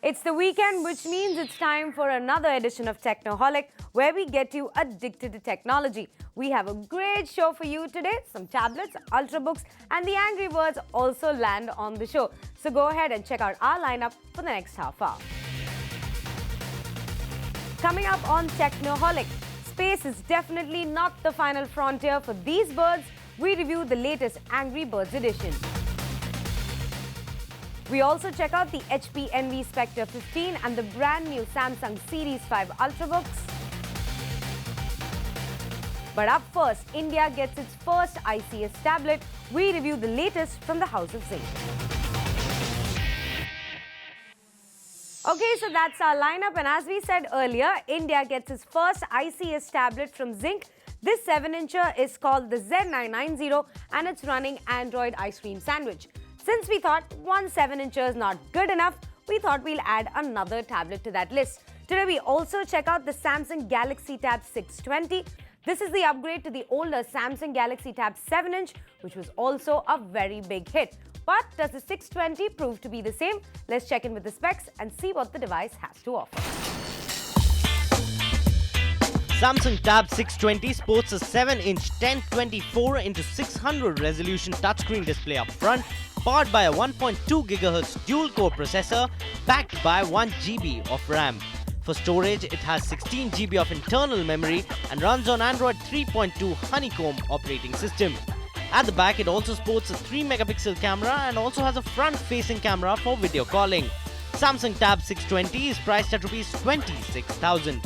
It's the weekend, which means it's time for another edition of Technoholik, where we get you addicted to technology. We have a great show for you today. Some tablets, ultrabooks, and the Angry Birds also land on the show. So go ahead and check out our lineup for the next half hour. Coming up on Technoholik, space is definitely not the final frontier for these birds. We review the latest Angry Birds edition. We also check out the HP Envy Spectre 15 and the brand new Samsung Series 5 Ultrabooks. But up first, India gets its first ICS tablet. We review the latest from the house of Zync. Okay, so that's our lineup, and as we said earlier, India gets its first ICS tablet from Zync. This 7-incher is called the Z990 and it's running Android Ice Cream Sandwich. Since we thought one 7-incher is not good enough, we thought we'll add another tablet to that list. Today we also check out the Samsung Galaxy Tab 620. This is the upgrade to the older Samsung Galaxy Tab 7-inch, which was also a very big hit. But does the 620 prove to be the same? Let's check in with the specs and see what the device has to offer. Samsung Tab 620 sports a 7-inch 1024x600 resolution touchscreen display up front, powered by a 1.2 GHz dual-core processor backed by 1 GB of RAM. For storage, it has 16 GB of internal memory and runs on Android 3.2 Honeycomb operating system. At the back, it also sports a 3-megapixel camera and also has a front-facing camera for video calling. Samsung Tab 620 is priced at Rs 26,000.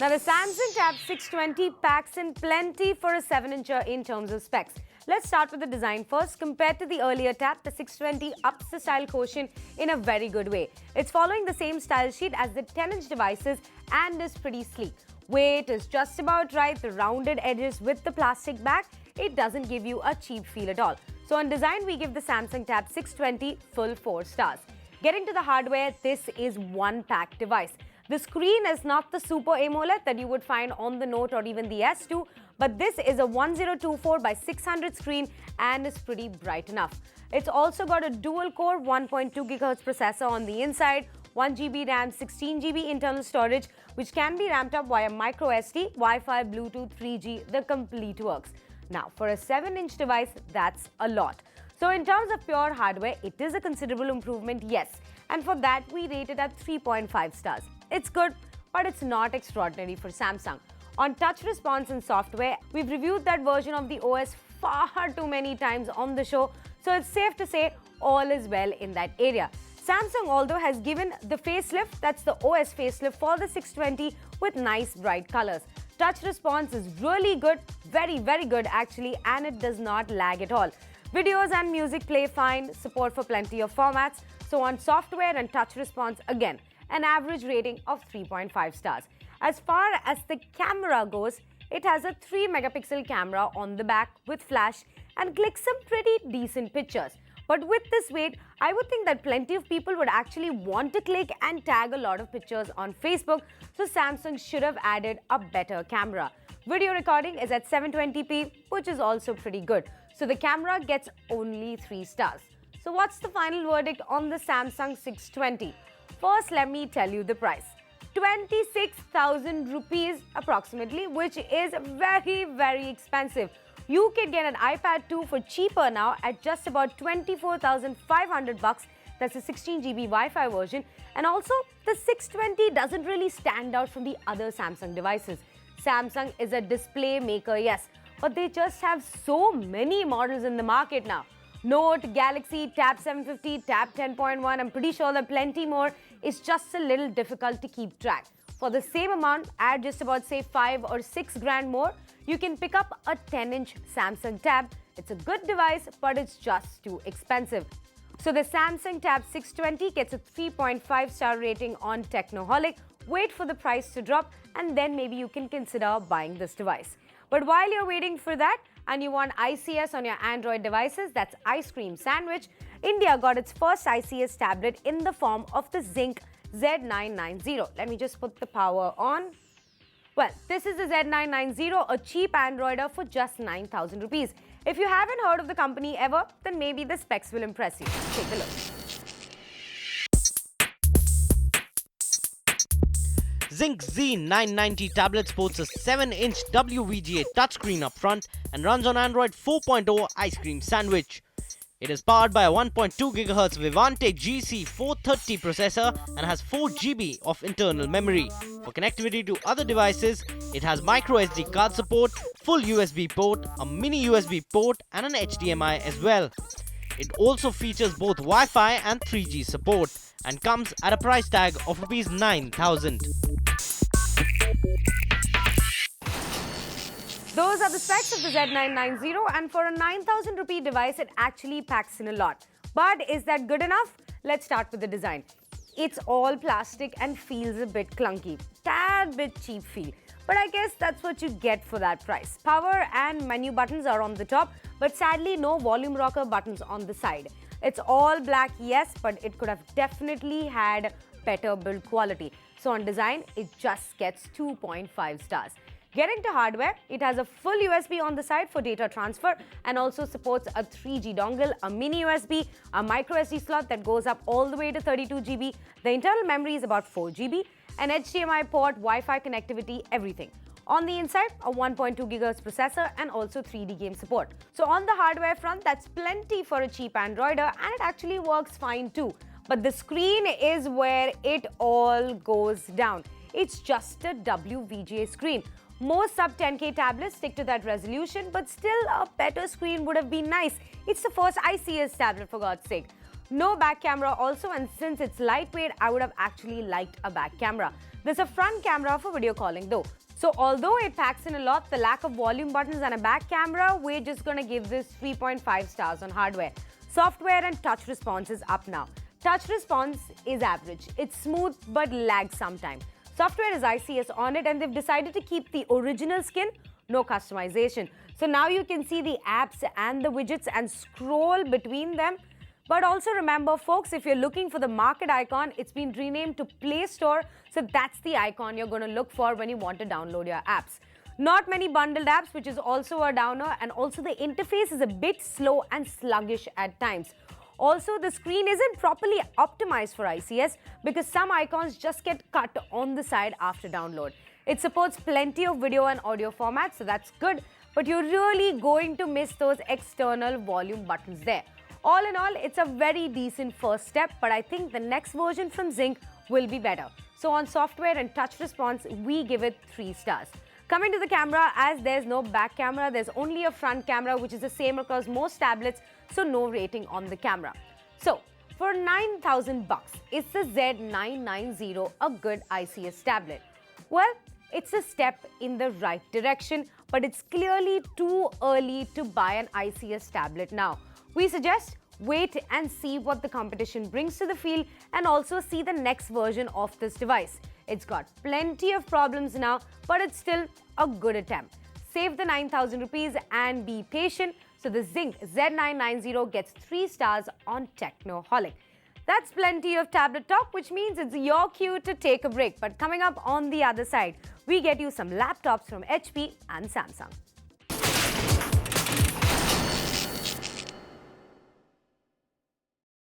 Now, the Samsung Tab 620 packs in plenty for a 7-incher in terms of specs. Let's start with the design first. Compared to the earlier Tab, the 620 ups the style quotient in a very good way. It's following the same style sheet as the 10-inch devices and is pretty sleek. Weight is just about right. The rounded edges with the plastic back, it doesn't give you a cheap feel at all. So on design, we give the Samsung Tab 620 full 4 stars. Getting to the hardware, this is one packed device. The screen is not the Super AMOLED that you would find on the Note or even the S2, but this is a 1024 by 600 screen and is pretty bright enough. It's also got a dual-core 1.2 GHz processor on the inside, 1 GB RAM, 16 GB internal storage, which can be ramped up via micro SD, Wi-Fi, Bluetooth, 3G, the complete works. Now, for a 7-inch device, that's a lot. So in terms of pure hardware, it is a considerable improvement, yes. And for that, we rate it at 3.5 stars. It's good, but it's not extraordinary for Samsung. On touch response and software, we've reviewed that version of the OS far too many times on the show, so it's safe to say all is well in that area. Samsung, although, has given the facelift, that's the OS facelift for the 620 with nice bright colors. Touch response is really good, very good actually, and it does not lag at all. Videos and music play fine, support for plenty of formats. So on software and touch response, again, an average rating of 3.5 stars. As far as the camera goes, it has a 3-megapixel camera on the back with flash and clicks some pretty decent pictures. But with this weight, I would think that plenty of people would actually want to click and tag a lot of pictures on Facebook, so Samsung should have added a better camera. Video recording is at 720p, which is also pretty good. So the camera gets only 3 stars. So what's the final verdict on the Samsung 620? First, let me tell you the price. 26,000 rupees approximately, which is very expensive. You can get an iPad 2 for cheaper now at just about 24,500 bucks. That's a 16 GB Wi-Fi version. And also, the 620 doesn't really stand out from the other Samsung devices. Samsung is a display maker, yes, but they just have so many models in the market now. Note, Galaxy, Tab 750, Tab 10.1, I'm pretty sure there are plenty more. It's just a little difficult to keep track. For the same amount, add just about say 5 or 6 grand more, you can pick up a 10-inch Samsung Tab. It's a good device, but it's just too expensive. So the Samsung Tab 620 gets a 3.5 star rating on Technoholik. Wait for the price to drop and then maybe you can consider buying this device. But while you're waiting for that, and you want ICS on your Android devices, that's Ice Cream Sandwich, India got its first ICS tablet in the form of the Zync Z990. Let me just put the power on. Well, this is the Z990, a cheap Androider for just 9,000 rupees. If you haven't heard of the company ever, then maybe the specs will impress you. Take a look. Zync Z990 tablet sports a 7-inch WVGA touchscreen up front and runs on Android 4.0 Ice Cream Sandwich. It is powered by a 1.2 GHz Vivante GC430 processor and has 4 GB of internal memory. For connectivity to other devices, it has micro SD card support, full USB port, a mini USB port and an HDMI as well. It also features both Wi-Fi and 3G support and comes at a price tag of Rs 9,000. Those are the specs of the Z990, and for a 9,000 rupee device, it actually packs in a lot. But is that good enough? Let's start with the design. It's all plastic and feels a bit clunky, tad bit cheap feel. But I guess that's what you get for that price. Power and menu buttons are on the top, but sadly no volume rocker buttons on the side. It's all black, yes, but it could have definitely had better build quality. So on design, it just gets 2.5 stars. Getting to hardware, it has a full USB on the side for data transfer and also supports a 3G dongle, a mini USB, a micro SD slot that goes up all the way to 32 GB. The internal memory is about 4 GB, an HDMI port, Wi-Fi connectivity, everything. On the inside, a 1.2 GHz processor and also 3D game support. So on the hardware front, that's plenty for a cheap Androider, and it actually works fine too. But the screen is where it all goes down. It's just a WVGA screen. Most sub 10K tablets stick to that resolution, but still a better screen would have been nice. It's the first ICS tablet, for God's sake. No back camera also, and since it's lightweight, I would have actually liked a back camera. There's a front camera for video calling though. So although it packs in a lot, the lack of volume buttons and a back camera, we're just gonna give this 3.5 stars on hardware. Software and touch response is up now. Touch response is average. It's smooth but lags sometimes. Software is ICS on it, and they've decided to keep the original skin, no customization. So now you can see the apps and the widgets and scroll between them. But also remember, folks, if you're looking for the market icon, it's been renamed to Play Store. So that's the icon you're going to look for when you want to download your apps. Not many bundled apps, which is also a downer, and also the interface is a bit slow and sluggish at times. Also, the screen isn't properly optimized for ICS because some icons just get cut on the side after download. It supports plenty of video and audio formats, so that's good, but you're really going to miss those external volume buttons there. All in all, it's a very decent first step, but I think the next version from Zync will be better. So on software and touch response, we give it 3 stars. Coming to the camera, as there's no back camera, there's only a front camera, which is the same across most tablets, so no rating on the camera. So, for 9,000 bucks, is the Z990 a good ICS tablet? Well, it's a step in the right direction, but it's clearly too early to buy an ICS tablet now. We suggest wait and see what the competition brings to the field, and also see the next version of this device. It's got plenty of problems now, but it's still a good attempt. Save the 9,000 rupees and be patient. So the Zync Z990 gets 3 stars on Technoholik. That's plenty of tablet talk, which means it's your cue to take a break. But coming up on the other side, we get you some laptops from HP and Samsung.